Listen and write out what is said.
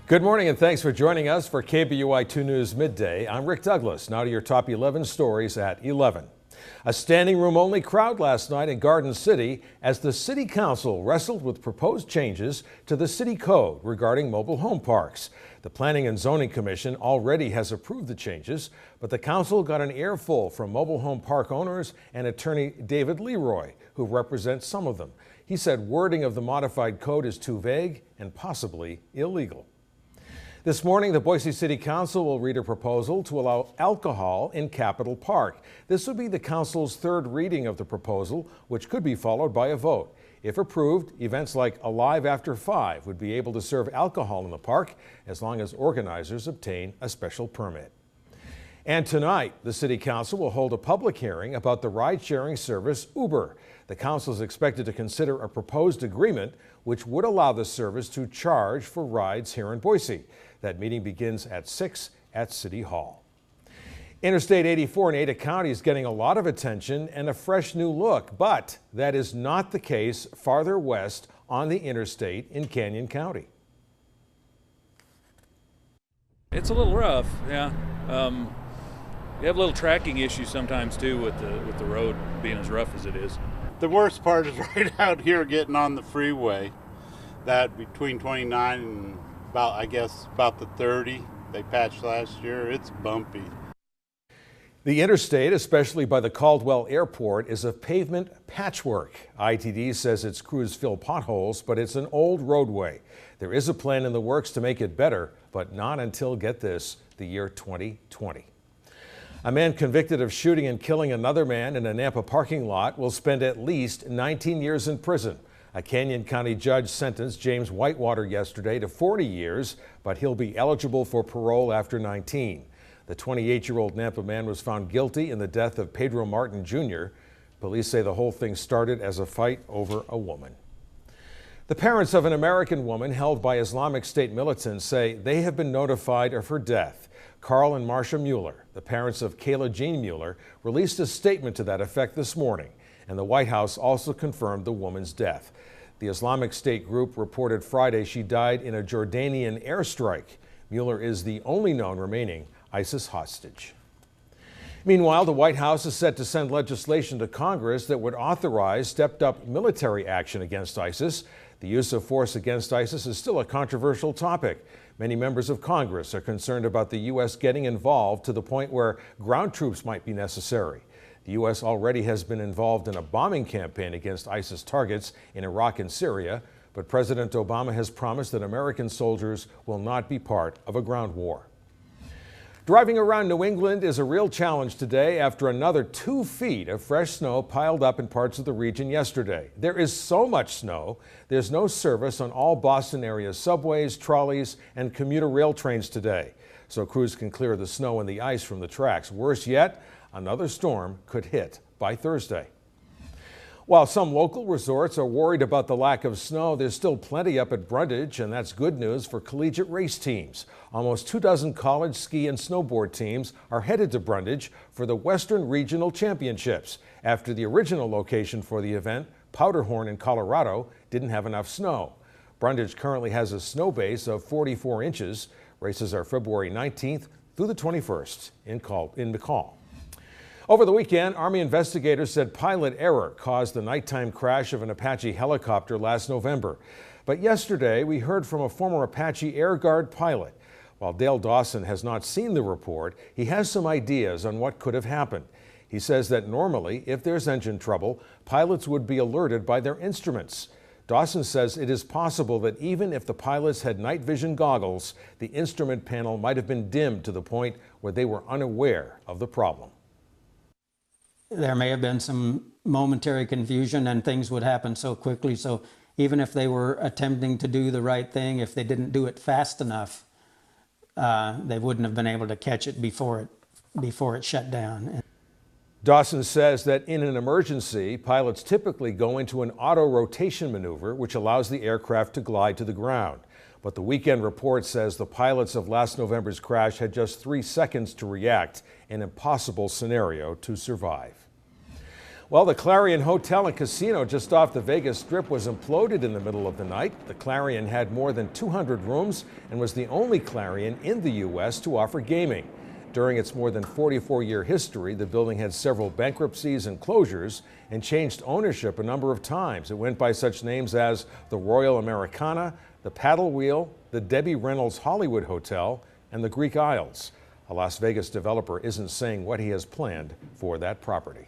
Good morning and thanks for joining us for KBUI 2 News Midday. I'm Rick Douglas. Now to your top 11 stories at 11. A standing room only crowd last night in Garden City as the City Council wrestled with proposed changes to the city code regarding mobile home parks. The Planning and Zoning Commission already has approved the changes, but the council got an earful from mobile home park owners and attorney David Leroy, who represents some of them. He said wording of the modified code is too vague and possibly illegal. This morning, the Boise City Council will read a proposal to allow alcohol in Capitol Park. This would be the council's third reading of the proposal, which could be followed by a vote. If approved, events like Alive After 5 would be able to serve alcohol in the park as long as organizers obtain a special permit. And tonight, the City Council will hold a public hearing about the ride-sharing service Uber. The council is expected to consider a proposed agreement which would allow the service to charge for rides here in Boise. That meeting begins at 6 at City Hall. Interstate 84 in Ada County is getting a lot of attention and a fresh new look, but that is not the case farther west on the interstate in Canyon County. It's a little rough, yeah. You have little tracking issues sometimes too with the road being as rough as it is. The worst part is right out here getting on the freeway. That between 29 and about the 30 they patched last year, it's bumpy. The interstate, especially by the Caldwell Airport, is a pavement patchwork. ITD says its crews fill potholes, but it's an old roadway. There is a plan in the works to make it better, but not until, get this, the year 2020. A man convicted of shooting and killing another man in a Nampa parking lot will spend at least 19 years in prison. A Canyon County judge sentenced James Whitewater yesterday to 40 years, but he'll be eligible for parole after 19. The 28-year-old Nampa man was found guilty in the death of Pedro Martin Jr. Police say the whole thing started as a fight over a woman. The parents of an American woman held by Islamic State militants say they have been notified of her death. Carl and Marcia Mueller, the parents of Kayla Mueller, released a statement to that effect this morning, and the White House also confirmed the woman's death. The Islamic State group reported Friday she died in a Jordanian airstrike. Mueller is the only known remaining ISIS hostage. Meanwhile, the White House is set to send legislation to Congress that would authorize stepped-up military action against ISIS. The use of force against ISIS is still a controversial topic. Many members of Congress are concerned about the U.S. getting involved to the point where ground troops might be necessary. The U.S. already has been involved in a bombing campaign against ISIS targets in Iraq and Syria, but President Obama has promised that American soldiers will not be part of a ground war. Driving around New England is a real challenge today after another 2 feet of fresh snow piled up in parts of the region yesterday. There is so much snow, there's no service on all Boston area subways, trolleys, and commuter rail trains today, so crews can clear the snow and the ice from the tracks. Worse yet, another storm could hit by Thursday. While some local resorts are worried about the lack of snow, there's still plenty up at Brundage, and that's good news for collegiate race teams. Almost 24 college ski and snowboard teams are headed to Brundage for the Western Regional Championships after the original location for the event, Powderhorn in Colorado, didn't have enough snow. Brundage currently has a snow base of 44 inches. Races are February 19th through the 21st in McCall. Over the weekend, Army investigators said pilot error caused the nighttime crash of an Apache helicopter last November. But yesterday, we heard from a former Apache Air Guard pilot. While Dale Dawson has not seen the report, he has some ideas on what could have happened. He says that normally, if there's engine trouble, pilots would be alerted by their instruments. Dawson says it is possible that even if the pilots had night vision goggles, the instrument panel might have been dimmed to the point where they were unaware of the problem. There may have been some momentary confusion and things would happen so quickly. So even if they were attempting to do the right thing, if they didn't do it fast enough, they wouldn't have been able to catch it before it shut down. Dawson says that in an emergency, pilots typically go into an auto rotation maneuver, which allows the aircraft to glide to the ground. But the weekend report says the pilots of last November's crash had just 3 seconds to react, an impossible scenario to survive. Well, the Clarion Hotel and Casino just off the Vegas Strip was imploded in the middle of the night. The Clarion had more than 200 rooms and was the only Clarion in the U.S. to offer gaming. During its more than 44-year history, the building had several bankruptcies and closures and changed ownership a number of times. It went by such names as the Royal Americana, the Paddle Wheel, the Debbie Reynolds Hollywood Hotel, and the Greek Isles. A Las Vegas developer isn't saying what he has planned for that property.